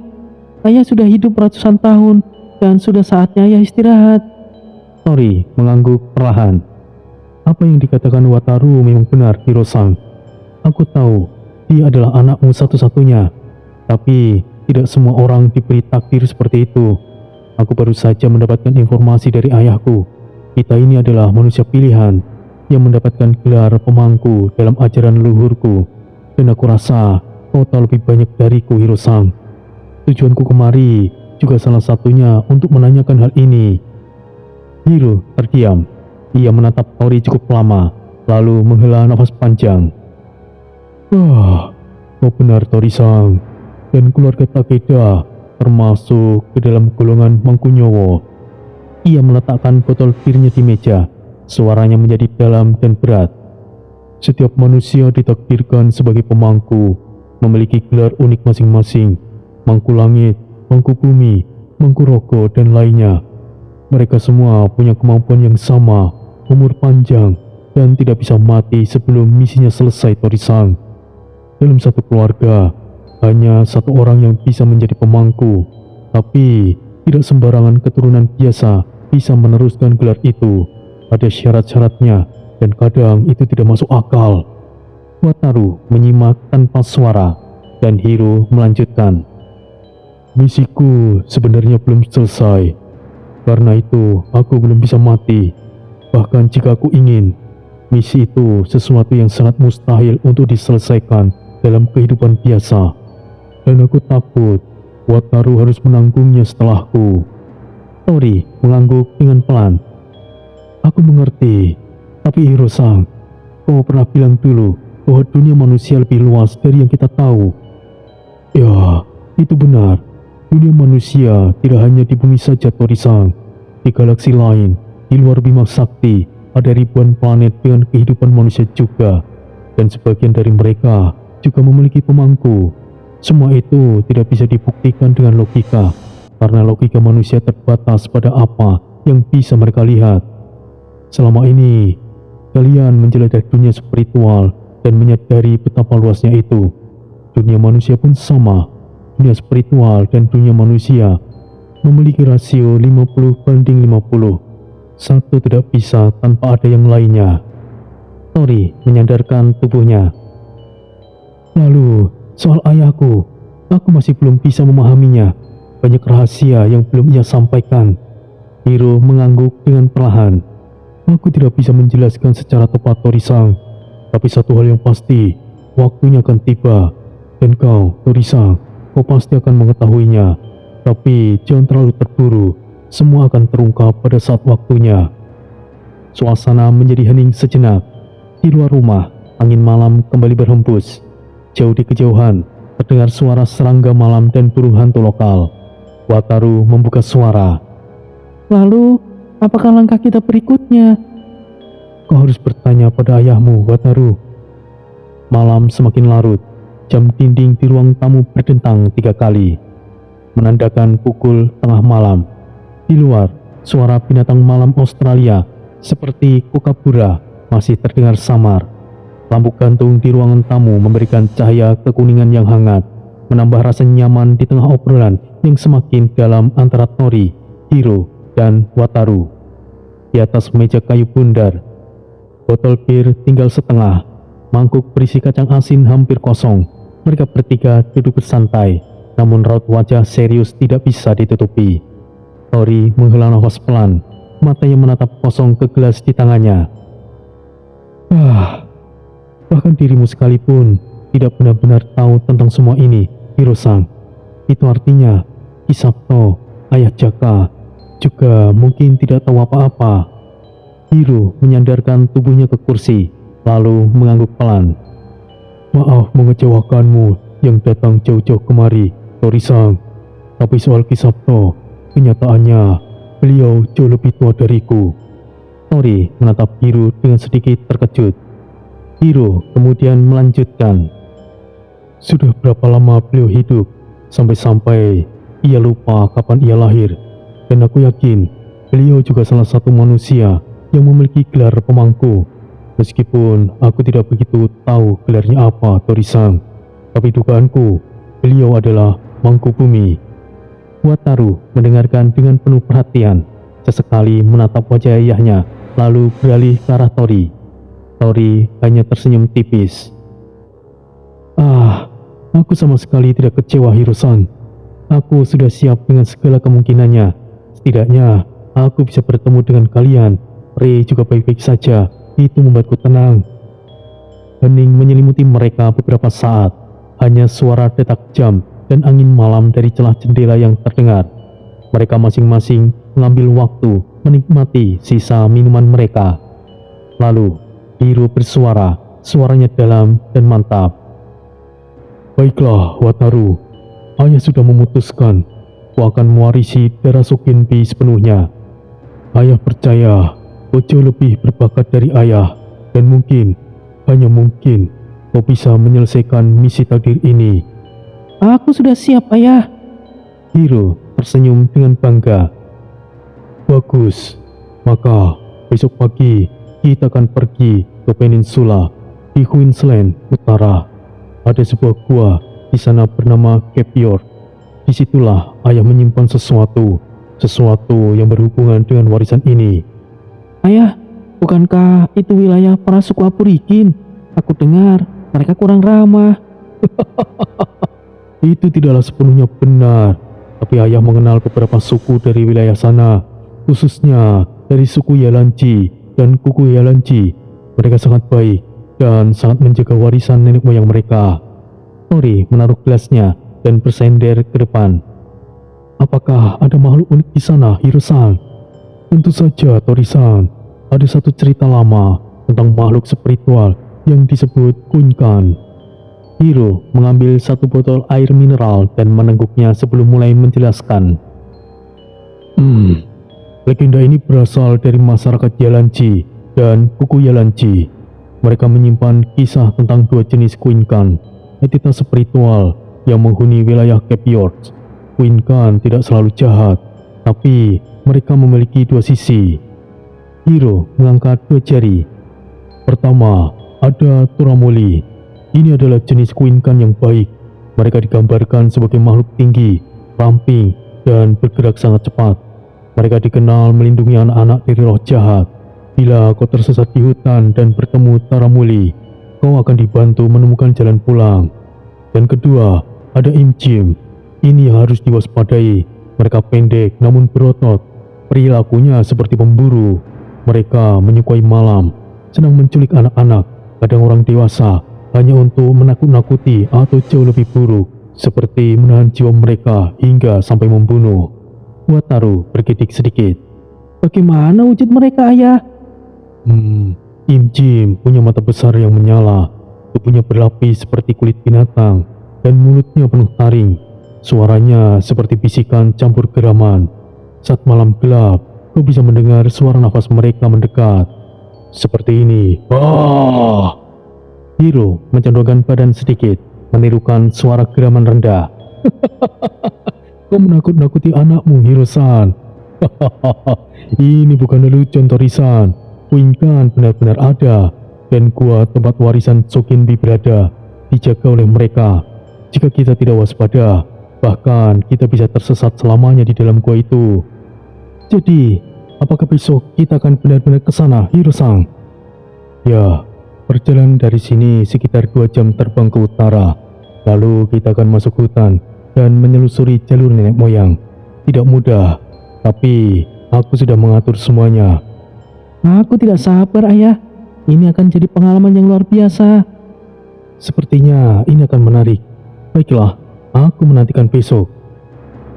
Ayah sudah hidup ratusan tahun. Dan sudah saatnya ayah istirahat. Tori mengangguk perlahan. Apa yang dikatakan Wataru memang benar, Hiro-san. Aku tahu dia adalah anakmu satu-satunya, tapi tidak semua orang diberi takdir seperti itu. Aku baru saja mendapatkan informasi dari ayahku. Kita ini adalah manusia pilihan yang mendapatkan gelar pemangku dalam ajaran leluhurku. Dan aku rasa kau tahu lebih banyak dariku, Hiro-san. Tujuanku kemari juga salah satunya untuk menanyakan hal ini. Hiro terdiam. Ia menatap Tori cukup lama, lalu menghela nafas panjang. Wah, kau benar Tori-san. Dan keluarga Takeda termasuk ke dalam golongan Mangkunyowo. Ia meletakkan botol birnya di meja. Suaranya menjadi dalam dan berat. Setiap manusia ditakdirkan sebagai pemangku, memiliki gelar unik masing-masing. Mangku langit, mangku bumi, mangku rogo, dan lainnya. Mereka semua punya kemampuan yang sama, umur panjang, dan tidak bisa mati sebelum misinya selesai, Tori-san. Dalam satu keluarga, hanya satu orang yang bisa menjadi pemangku, tapi tidak sembarangan keturunan biasa bisa meneruskan gelar itu. Ada syarat-syaratnya, dan kadang itu tidak masuk akal. Wataru menyimak tanpa suara, dan Hiro melanjutkan. Misiku sebenarnya belum selesai. Karena itu, aku belum bisa mati. Bahkan jika aku ingin, misi itu sesuatu yang sangat mustahil untuk diselesaikan dalam kehidupan biasa. Dan aku takut Wataru harus menanggungnya setelahku. Tori mengangguk dengan pelan. Aku mengerti, tapi Hiro-san, kau pernah bilang dulu bahwa dunia manusia lebih luas dari yang kita tahu. Ya, itu benar. Dunia manusia tidak hanya di bumi saja, Tori-san. Di galaksi lain, di luar Bima Sakti, ada ribuan planet dengan kehidupan manusia juga. Dan sebagian dari mereka juga memiliki pemangku. Semua itu tidak bisa dibuktikan dengan logika, karena logika manusia terbatas pada apa yang bisa mereka lihat. Selama ini, kalian menjelajah dunia spiritual dan menyadari betapa luasnya itu. Dunia manusia pun sama. Dunia spiritual dan dunia manusia memiliki rasio 50:50. Satu tidak bisa tanpa ada yang lainnya. Tori menyandarkan tubuhnya. Lalu, soal ayahku, aku masih belum bisa memahaminya. Banyak rahasia yang belum ia sampaikan. Hiro mengangguk dengan perlahan. Aku tidak bisa menjelaskan secara tepat, Tori-san. Tapi satu hal yang pasti, waktunya akan tiba. Dan kau, Tori-san, kau pasti akan mengetahuinya. Tapi jangan terlalu terburu. Semua akan terungkap pada saat waktunya. Suasana menjadi hening sejenak. Di luar rumah, angin malam kembali berhembus. Jauh di kejauhan, terdengar suara serangga malam dan burung hantu lokal. Wataru membuka suara. Lalu, apakah langkah kita berikutnya? Kau harus bertanya pada ayahmu, Wataru. Malam semakin larut. Jam dinding di ruang tamu berdentang 3 kali, menandakan pukul tengah malam. Di luar, suara binatang malam Australia seperti kukabura masih terdengar samar. Lampu gantung di ruangan tamu memberikan cahaya kekuningan yang hangat, menambah rasa nyaman di tengah obrolan yang semakin dalam antara Tori, Hiro, dan Wataru. Di atas meja kayu bundar, botol bir tinggal setengah, mangkuk berisi kacang asin hampir kosong. Mereka bertiga duduk bersantai, namun raut wajah serius tidak bisa ditutupi. Tori menghela nafas pelan, matanya menatap kosong ke gelas di tangannya. Bahkan dirimu sekalipun tidak benar-benar tahu tentang semua ini, Hiro-san. Itu artinya Ki Sabto, ayah Jaka, juga mungkin tidak tahu apa-apa. Hiro menyandarkan tubuhnya ke kursi, lalu mengangguk pelan. Maaf mengecewakanmu yang datang jauh-jauh kemari, Tori-san. Tapi soal Ki Sabto, kenyataannya beliau jauh lebih tua dariku. Tori menatap Hiro dengan sedikit terkejut. Hiro kemudian melanjutkan. Sudah berapa lama beliau hidup, sampai-sampai ia lupa kapan ia lahir. Dan aku yakin beliau juga salah satu manusia yang memiliki gelar pemangku. Meskipun aku tidak begitu tahu gelarnya apa, Tori-san. Tapi dugaanku, beliau adalah Mangku Bumi. Wataru mendengarkan dengan penuh perhatian. Sesekali menatap wajah ayahnya, lalu beralih ke arah Tori. Tori hanya tersenyum tipis. Aku sama sekali tidak kecewa, Hiro-san. Aku sudah siap dengan segala kemungkinannya. Setidaknya aku bisa bertemu dengan kalian. Ray juga baik-baik saja. Itu membuatku tenang. Hening menyelimuti mereka beberapa saat. Hanya suara detak jam dan angin malam dari celah jendela yang terdengar. Mereka masing-masing mengambil waktu menikmati sisa minuman mereka. Lalu Hiro bersuara, suaranya dalam dan mantap. Baiklah, Wataru. Ayah sudah memutuskan kau akan mewarisi darah Sokenbi sepenuhnya. Ayah percaya kau jauh lebih berbakat dari ayah, dan mungkin, hanya mungkin, kau bisa menyelesaikan misi takdir ini. Aku sudah siap, Ayah. Hiro tersenyum dengan bangga. Bagus, maka besok pagi kita akan pergi ke peninsula di Queensland Utara. Ada sebuah gua di sana bernama Cape York. Disitulah ayah menyimpan sesuatu yang berhubungan dengan warisan ini. Ayah, bukankah itu wilayah para suku Aborigin? Aku dengar mereka kurang ramah. Itu tidaklah sepenuhnya benar, tapi ayah mengenal beberapa suku dari wilayah sana, khususnya dari suku Yalanji dan kuku Yalanji. Mereka sangat baik dan sangat menjaga warisan nenek moyang mereka. Tori menaruh gelasnya dan bersender ke depan. Apakah ada makhluk unik di sana, Hiro-san? Tentu saja, Tori-san. Ada satu cerita lama tentang makhluk spiritual yang disebut Kunkan. Hiro mengambil satu botol air mineral dan menengguknya sebelum mulai menjelaskan. Legenda ini berasal dari masyarakat Yalanji dan kuku Yalanji. Mereka menyimpan kisah tentang dua jenis Kunkan, entitas spiritual yang menghuni wilayah Cape York. Kunkan tidak selalu jahat, tapi mereka memiliki dua sisi. Hiro mengangkat dua jari. Pertama, ada Turamoli. Ini adalah jenis Kunkan yang baik. Mereka digambarkan sebagai makhluk tinggi, ramping, dan bergerak sangat cepat. Mereka dikenal melindungi anak-anak dari roh jahat. Bila kau tersesat di hutan dan bertemu Turamoli, kau akan dibantu menemukan jalan pulang. Dan kedua, ada Imjim. Ini yang harus diwaspadai. Mereka pendek namun berotot. Perilakunya seperti pemburu. Mereka menyukai malam, senang menculik anak-anak, kadang orang dewasa, hanya untuk menakut-nakuti atau jauh lebih buruk, seperti menahan jiwa mereka hingga sampai membunuh. Wataru bergidik sedikit. Bagaimana wujud mereka, Ayah? Imjim punya mata besar yang menyala, tubuhnya berlapis seperti kulit binatang, dan mulutnya penuh taring. Suaranya seperti bisikan campur geraman. Saat malam gelap, kau bisa mendengar suara nafas mereka mendekat. Seperti ini. Hiro mencondongkan badan sedikit, menirukan suara geraman rendah. Kau menakut-nakuti anakmu, Hiro-san. Ini bukan lelucon, Tori-san. Kunkan benar-benar ada, dan gua tempat warisan Sokenbi berada dijaga oleh mereka. Jika kita tidak waspada, bahkan kita bisa tersesat selamanya di dalam gua itu. Jadi, apakah besok kita akan benar-benar ke sana, Hiro-san? Ya, perjalanan dari sini sekitar 2 jam terbang ke utara. Lalu kita akan masuk hutan dan menyelusuri jalur nenek moyang. Tidak mudah, tapi aku sudah mengatur semuanya. Aku tidak sabar, Ayah. Ini akan jadi pengalaman yang luar biasa. Sepertinya ini akan menarik. Baiklah, aku menantikan besok.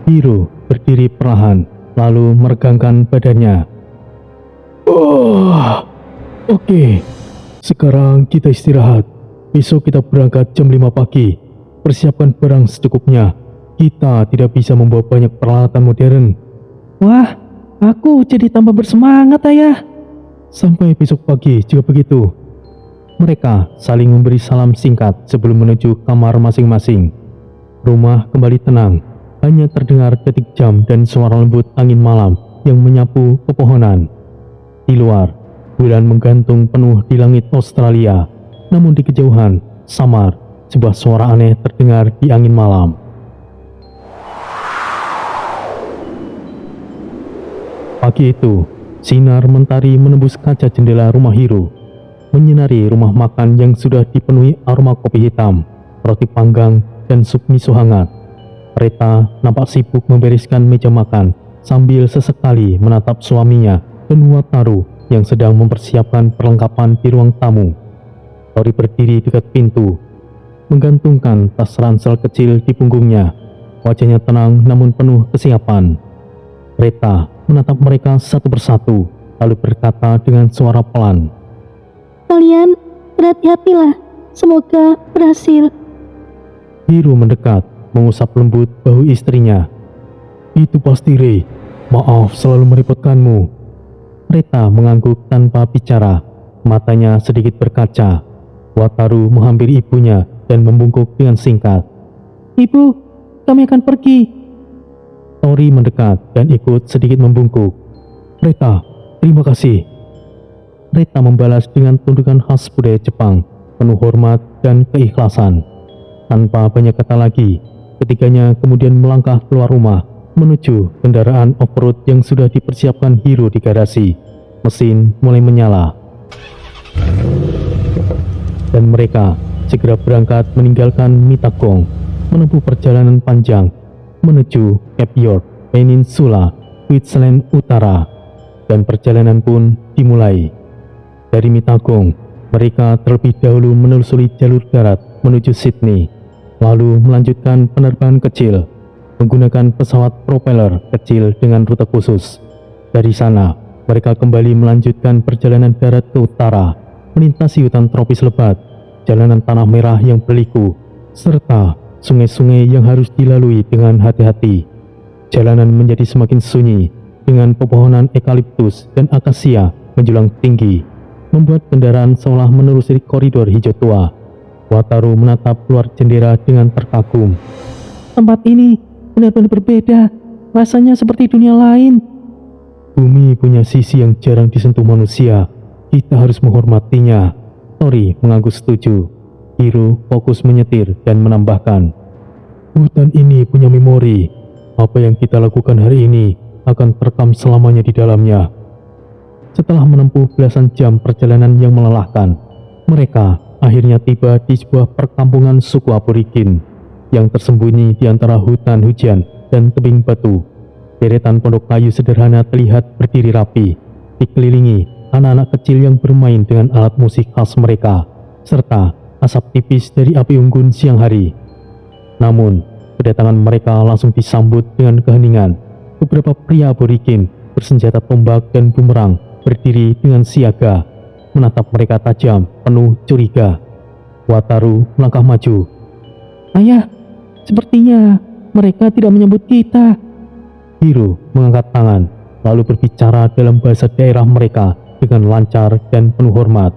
Hiro berdiri perlahan, lalu meregangkan badannya. Oke. Sekarang kita istirahat. Besok kita berangkat jam 5 pagi. Persiapkan barang secukupnya. Kita tidak bisa membawa banyak peralatan modern. Wah, aku jadi tambah bersemangat, Ayah. Sampai besok pagi jika begitu. Mereka saling memberi salam singkat sebelum menuju kamar masing-masing. Rumah kembali tenang. Hanya terdengar detik jam dan suara lembut angin malam yang menyapu pepohonan. Di luar, bulan menggantung penuh di langit Australia. Namun di kejauhan, samar, sebuah suara aneh terdengar di angin malam. Pagi itu, sinar mentari menembus kaca jendela rumah Hiro, menyinari rumah makan yang sudah dipenuhi aroma kopi hitam, roti panggang, dan sup miso hangat. Reta nampak sibuk membereskan meja makan sambil sesekali menatap suaminya dan Wataru yang sedang mempersiapkan perlengkapan di ruang tamu. Tori berdiri dekat pintu, menggantungkan tas ransel kecil di punggungnya. Wajahnya tenang namun penuh kesiapan. Reta menatap mereka satu persatu, lalu berkata dengan suara pelan, Kalian berhati-hatilah, semoga berhasil. Hiro mendekat, mengusap lembut bahu istrinya. Itu pasti, Rei. Maaf selalu merepotkanmu. Reta mengangguk tanpa bicara, matanya sedikit berkaca. Wataru menghampiri ibunya dan membungkuk dengan singkat. Ibu, kami akan pergi. Tori mendekat dan ikut sedikit membungkuk. Reta, terima kasih. Reta membalas dengan tundukan khas budaya Jepang, penuh hormat dan keikhlasan. Tanpa banyak kata lagi, ketiganya kemudian melangkah keluar rumah menuju kendaraan off-road yang sudah dipersiapkan Hiro di garasi. Mesin mulai menyala, dan mereka segera berangkat meninggalkan Mitagong, menempuh perjalanan panjang menuju Cape York Peninsula, Queensland Utara. Dan perjalanan pun dimulai. Dari Mitagong, mereka terlebih dahulu menelusuri jalur darat menuju Sydney, lalu melanjutkan penerbangan kecil menggunakan pesawat propeller kecil dengan rute khusus. Dari sana, mereka kembali melanjutkan perjalanan darat ke utara, melintasi hutan tropis lebat, jalanan tanah merah yang berliku, serta sungai-sungai yang harus dilalui dengan hati-hati. Jalanan menjadi semakin sunyi dengan pepohonan eukaliptus dan akasia menjulang tinggi, membuat kendaraan seolah menelusuri koridor hijau tua. Wataru menatap keluar jendela dengan terkagum. Tempat ini benar-benar berbeda, rasanya seperti dunia lain. Bumi punya sisi yang jarang disentuh manusia, kita harus menghormatinya. Tori mengangguk setuju. Hiro fokus menyetir dan menambahkan, hutan ini punya memori. Apa yang kita lakukan hari ini akan terekam selamanya di dalamnya. Setelah menempuh belasan jam perjalanan yang melelahkan, mereka akhirnya tiba di sebuah perkampungan suku aborigin yang tersembunyi di antara hutan hujan dan tebing batu. Deretan pondok kayu sederhana terlihat berdiri rapi, dikelilingi anak-anak kecil yang bermain dengan alat musik khas mereka, serta asap tipis dari api unggun siang hari. Namun, kedatangan mereka langsung disambut dengan keheningan. Beberapa pria aborigin bersenjata tombak dan bumerang berdiri dengan siaga, menatap mereka tajam, penuh curiga. Wataru melangkah maju. Ayah, sepertinya mereka tidak menyambut kita. Hiro mengangkat tangan, lalu berbicara dalam bahasa daerah mereka dengan lancar dan penuh hormat.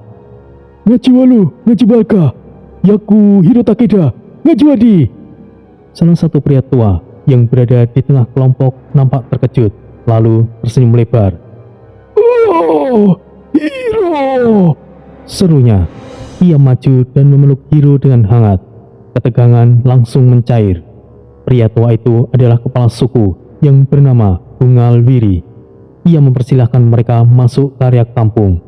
Ngajiwalu, ngajibalka, yaku Hiro Takeda, ngajiwadi. Salah satu pria tua yang berada di tengah kelompok nampak terkejut, lalu tersenyum lebar. Oh, Hiro! Serunya. Ia maju dan memeluk Hiro dengan hangat. Ketegangan langsung mencair. Pria tua itu adalah kepala suku yang bernama Bungal Wiri. Ia mempersilahkan mereka masuk ke area kampung.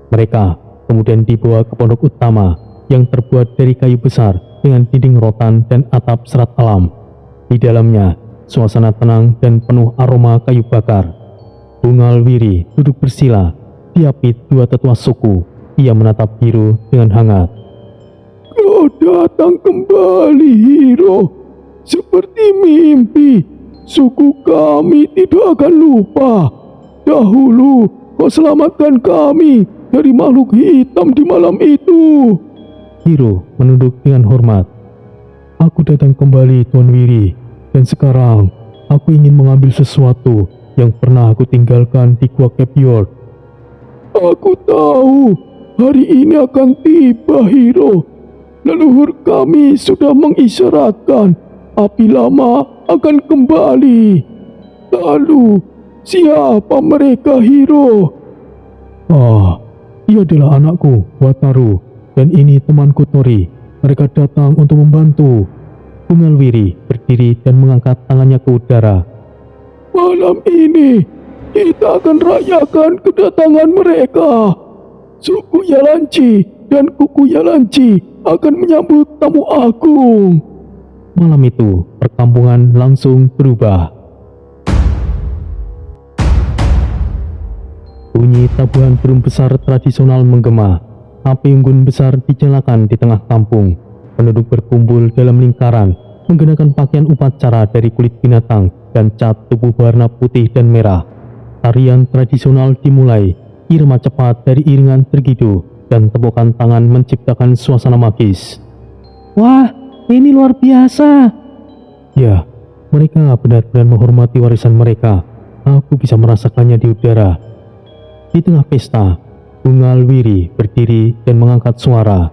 Mereka kemudian dibawa ke pondok utama yang terbuat dari kayu besar dengan dinding rotan dan atap serat alam. Di dalamnya, suasana tenang dan penuh aroma kayu bakar. Bungal Wiri duduk bersila, diapit dua tetua suku. Ia menatap Hiro dengan hangat. Kau datang kembali, Hiro. Seperti mimpi, suku kami tidak akan lupa. Dahulu kau selamatkan kami dari makhluk hitam di malam itu. Hiro menunduk dengan hormat. Aku datang kembali, Tuan Wiri, dan sekarang aku ingin mengambil sesuatu yang pernah aku tinggalkan di Gua Cape York. Aku tahu hari ini akan tiba, Hiro. Leluhur kami sudah mengisyaratkan api lama akan kembali. Lalu, siapa mereka, Hiro? Ia adalah anakku, Wataru, dan ini temanku Tori. Mereka datang untuk membantu. Bungal Wiri berdiri dan mengangkat tangannya ke udara. Malam ini, kita akan rayakan kedatangan mereka. Suku Yalanci dan kuku Yalanci akan menyambut tamu agung. Malam itu, perkampungan langsung berubah. Bunyi tabuhan drum besar tradisional menggema. Api unggun besar dinyalakan di tengah kampung. Penduduk berkumpul dalam lingkaran, menggunakan pakaian upacara dari kulit binatang dan cat tubuh berwarna putih dan merah. Tarian tradisional dimulai. Irama cepat dari iringan tergidu dan tepukan tangan menciptakan suasana magis. Wah, ini luar biasa. Ya, mereka benar-benar menghormati warisan mereka. Aku bisa merasakannya di udara. Di tengah pesta, Bungal Wiri berdiri dan mengangkat suara.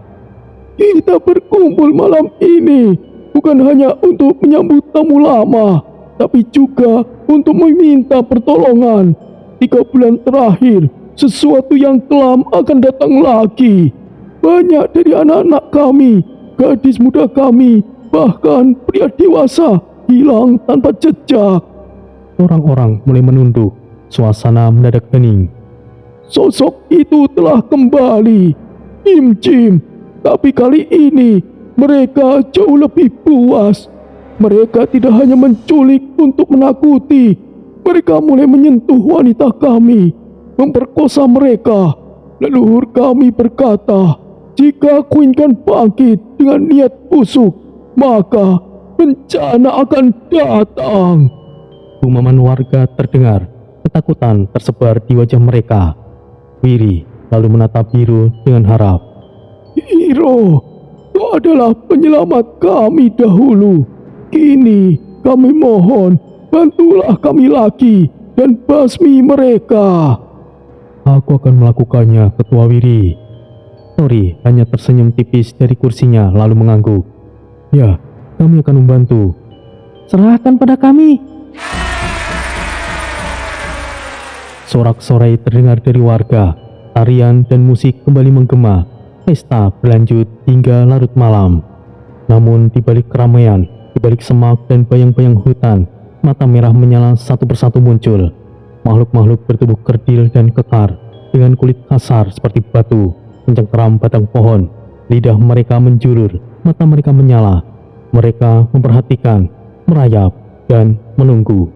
Kita berkumpul malam ini bukan hanya untuk menyambut tamu lama, tapi juga untuk meminta pertolongan. 3 bulan terakhir, sesuatu yang kelam akan datang lagi. Banyak dari anak-anak kami, gadis muda kami, bahkan pria dewasa hilang tanpa jejak. Orang-orang mulai menunduk. Suasana mendadak hening. Sosok itu telah kembali, Im Jim. Tapi kali ini mereka jauh lebih puas. Mereka tidak hanya menculik untuk menakuti. Mereka mulai menyentuh wanita kami, memperkosa mereka. Leluhur kami berkata, jika Queen Khan bangkit dengan niat busuk, maka bencana akan datang. Gumaman warga terdengar. Ketakutan tersebar di wajah mereka. Wiri lalu menatap Biru dengan harap. Hiro, kau adalah penyelamat kami dahulu. Kini kami mohon, bantulah kami lagi dan basmi mereka. Aku akan melakukannya, Ketua Wiri. Tori hanya tersenyum tipis dari kursinya lalu mengangguk. Ya, kami akan membantu. Serahkan pada kami. Sorak-sorai terdengar dari warga. Tarian dan musik kembali menggema. Pesta berlanjut hingga larut malam. Namun di balik keramaian, di balik semak dan bayang-bayang hutan, mata merah menyala satu persatu muncul. Makhluk-makhluk bertubuh kerdil dan kekar, dengan kulit kasar seperti batu, mencengkeram batang pohon. Lidah mereka menjulur, mata mereka menyala. Mereka memperhatikan, merayap, dan menunggu.